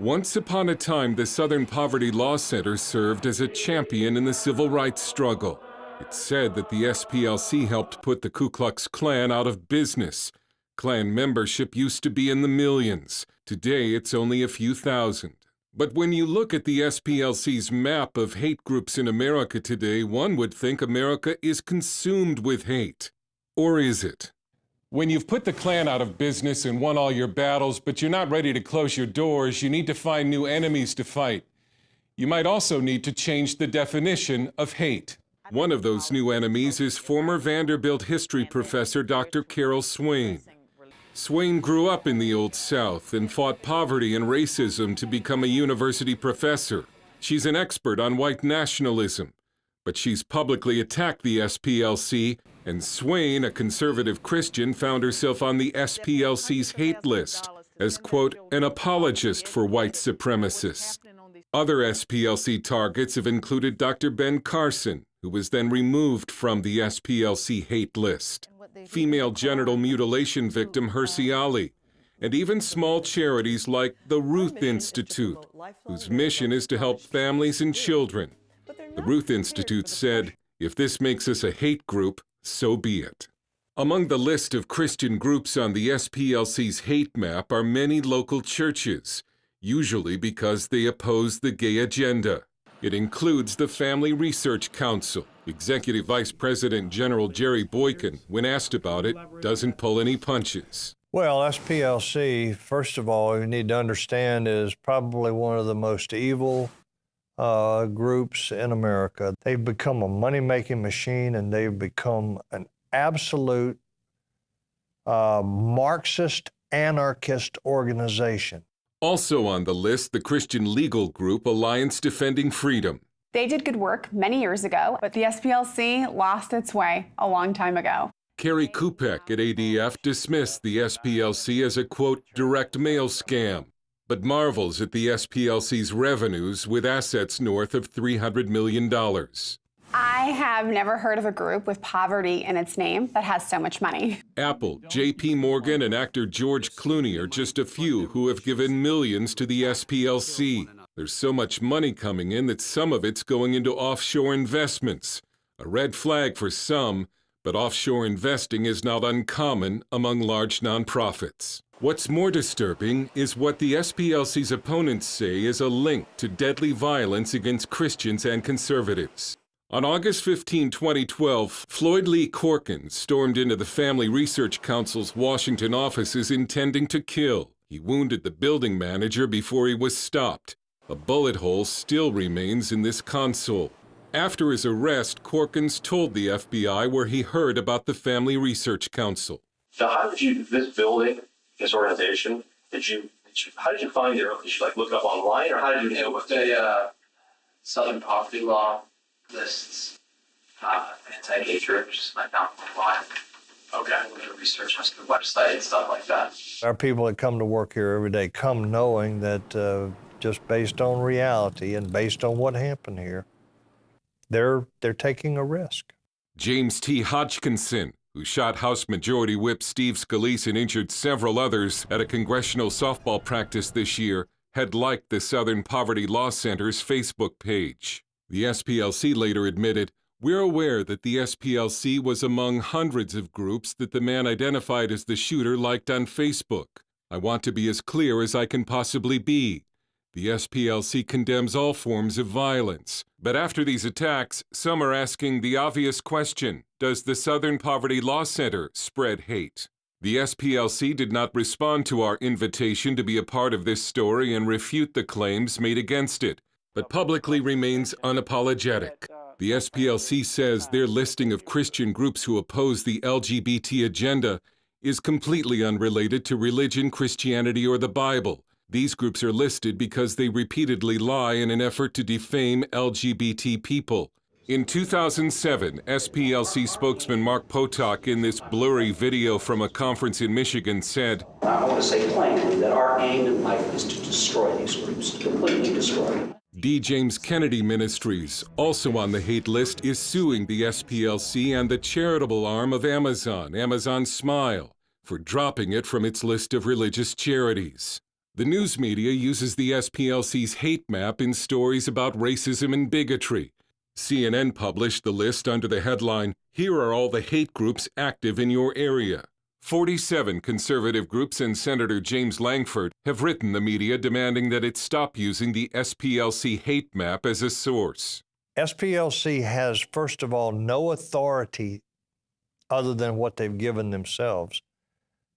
Once upon a time, the Southern Poverty Law Center served as a champion in the civil rights struggle. It's said that the SPLC helped put the Ku Klux Klan out of business. Klan membership used to be in the millions. Today, it's only a few thousand. But when you look at the SPLC's map of hate groups in America today, one would think America is consumed with hate. Or is it? When you've put the Klan out of business and won all your battles, but you're not ready to close your doors, you need to find new enemies to fight. You might also need to change the definition of hate. One of those new enemies is former Vanderbilt history professor Dr. Carol Swain. Swain grew up in the Old South and fought poverty and racism to become a university professor. She's an expert on white nationalism, but she's publicly attacked the SPLC, and Swain, a conservative Christian, found herself on the SPLC's hate list as, quote, an apologist for white supremacists. Other SPLC targets have included Dr. Ben Carson, who was then removed from the SPLC hate list, female genital mutilation victim Hersey Ali, and even small charities like the Ruth Institute, whose mission is to help families and children. The Ruth Institute said, if this makes us a hate group, so be it. Among the list of Christian groups on the SPLC's hate map are many local churches, usually because they oppose the gay agenda. It includes the Family Research Council. Executive Vice President General Jerry Boykin, when asked about it, doesn't pull any punches. Well, SPLC, first of all, you need to understand, is probably one of the most evil groups in America. They've become a money-making machine, and they've become an absolute Marxist, anarchist organization. Also on the list, the Christian legal group Alliance Defending Freedom. They did good work many years ago, but the SPLC lost its way a long time ago. Carrie Kupek at ADF dismissed the SPLC as a, quote, direct mail scam, but marvels at the SPLC's revenues with assets north of $300 million. I have never heard of a group with poverty in its name that has so much money. Apple, J.P. Morgan, and actor George Clooney are just a few who have given millions to the SPLC. There's so much money coming in that some of it's going into offshore investments. A red flag for some, but offshore investing is not uncommon among large nonprofits. What's more disturbing is what the SPLC's opponents say is a link to deadly violence against Christians and conservatives. On August 15, 2012, Floyd Lee Corkins stormed into the Family Research Council's Washington offices intending to kill. He wounded the building manager before he was stopped. A bullet hole still remains in this console. After his arrest, Corkins told the FBI where he heard about the Family Research Council. So how did you, this building, this organization, how did you find it? Did you look it up online, or how did you know what the Southern Poverty Law lists anti-hate groups, just I found online. Okay. A little research on the website and stuff like that. Our people that come to work here every day come knowing that just based on reality and based on what happened here, they're taking a risk. James T. Hodgkinson, who shot House Majority Whip Steve Scalise and injured several others at a congressional softball practice this year, had liked the Southern Poverty Law Center's Facebook page. The SPLC later admitted, "We're aware that the SPLC was among hundreds of groups that the man identified as the shooter liked on Facebook. I want to be as clear as I can possibly be. The SPLC condemns all forms of violence. But after these attacks, some are asking the obvious question, does the Southern Poverty Law Center spread hate?" The SPLC did not respond to our invitation to be a part of this story and refute the claims made against it, but publicly remains unapologetic. The SPLC says their listing of Christian groups who oppose the LGBT agenda is completely unrelated to religion, Christianity, or the Bible. These groups are listed because they repeatedly lie in an effort to defame LGBT people. In 2007, SPLC spokesman Mark Potok, in this blurry video from a conference in Michigan, said, I want to say plainly that our aim in life is to destroy these groups, to completely destroy them. D. James Kennedy Ministries, also on the hate list, is suing the SPLC and the charitable arm of Amazon, Amazon Smile, for dropping it from its list of religious charities. The news media uses the SPLC's hate map in stories about racism and bigotry. CNN published the list under the headline, "Here are all the hate groups active in your area." 47 conservative groups and Senator James Langford have written the media demanding that it stop using the SPLC hate map as a source. SPLC has, first of all, no authority other than what they've given themselves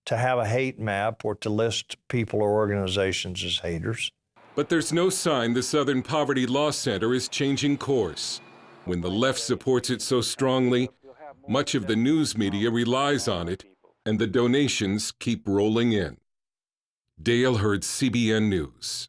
to have a hate map or to list people or organizations as haters. But there's no sign the Southern Poverty Law Center is changing course. When the left supports it so strongly, much of the news media relies on it, and the donations keep rolling in. Dale Hurd, CBN News.